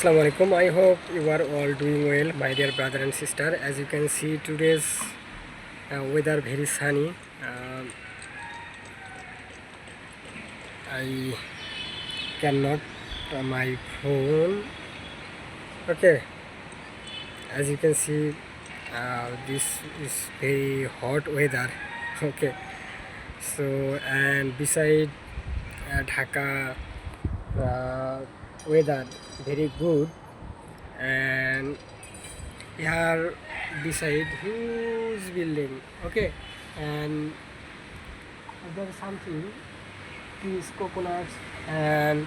Assalamu alaikum. I hope you are all doing well, my dear brother and sister. As you can see, today's weather very sunny. I cannot my phone. Okay, as you can see, this is very hot weather. Okay, so and beside Dhaka weather very good, and here beside huge building. Okay, and there is something trees, coconuts, and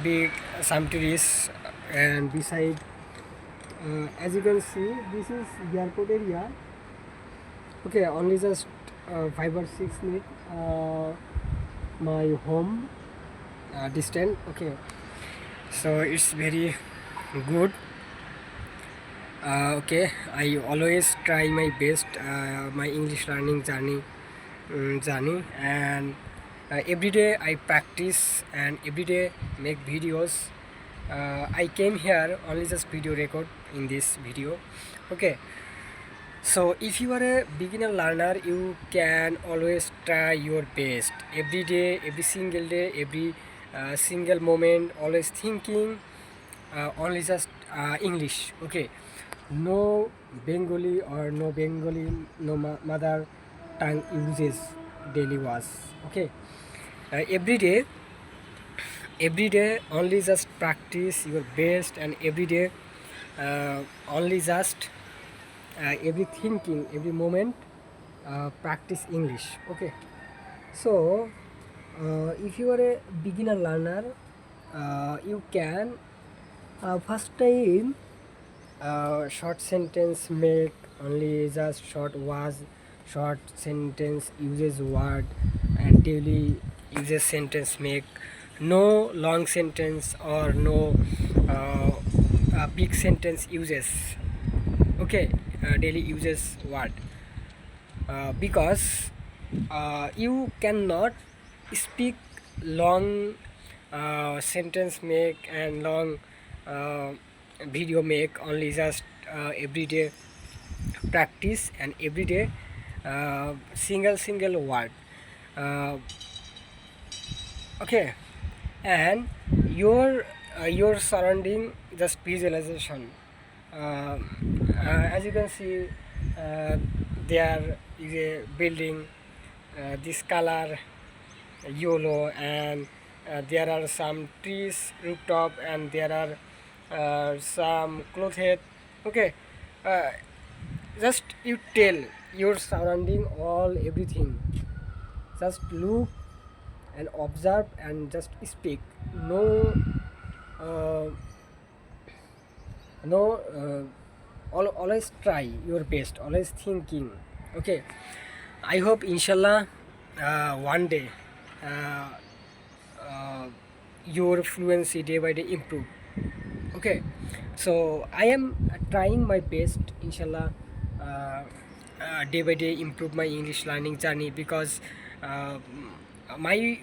big some trees, and beside as you can see, this is airport area. Okay, only just 5 or 6 minutes my home distant. Okay, so it's very good. Okay, I always try my best my English learning journey, and every day I practice and every day make videos. I came here only just video record in this video. Okay, so if you are a beginner learner, you can always try your best every day, every single day, every single moment, always thinking only just English. Okay, no Bengali or no Bengali, no mother tongue uses daily was. Okay, every day only just practice your best, and every day only just every thinking, every moment practice English. Okay, so if you are a beginner learner, you can first time short sentence make only just short was, short sentence uses word, and daily uses sentence make no long sentence or no big sentence uses. Okay, daily uses word because you cannot speak long sentence make and long video make only just everyday practice and everyday single word. Okay, and your surrounding just visualization. As you can see, there is a building, this color yellow, and there are some trees rooftop, and there are some clothes. Okay, uh, just you tell your surrounding all everything, just look and observe and just speak. No uh, no always try your best, always thinking. Okay, I hope inshallah one day uh, uh, your fluency day by day improve. Okay, so I am trying my best, inshallah, day by day improve my English learning journey, because uh, my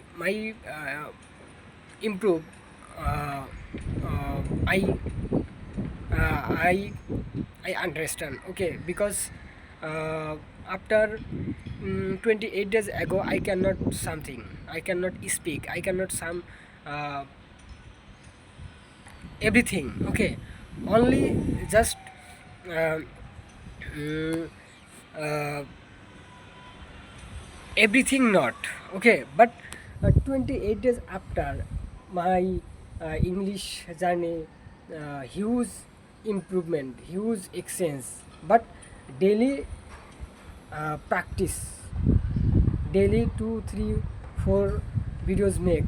improve uh, uh, I I understand. Okay, because after 28 days ago I cannot something, I cannot speak, I cannot some uh, everything. Okay, only just uh, mm, uh, everything not. Okay, but 28 days after my English journey, huge improvement, huge exchange, but daily practice, daily 2 3 4 videos make,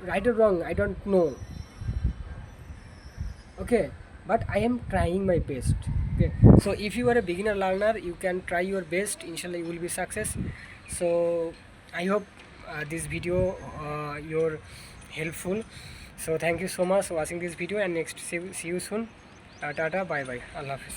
right or wrong I don't know. Okay, but I am trying my best. Okay, so if you are a beginner learner, you can try your best, inshallah you will be success. So I hope this video you're helpful. So thank you so much for watching this video, and next see you soon. Tata, bye bye, Allah Hafiz.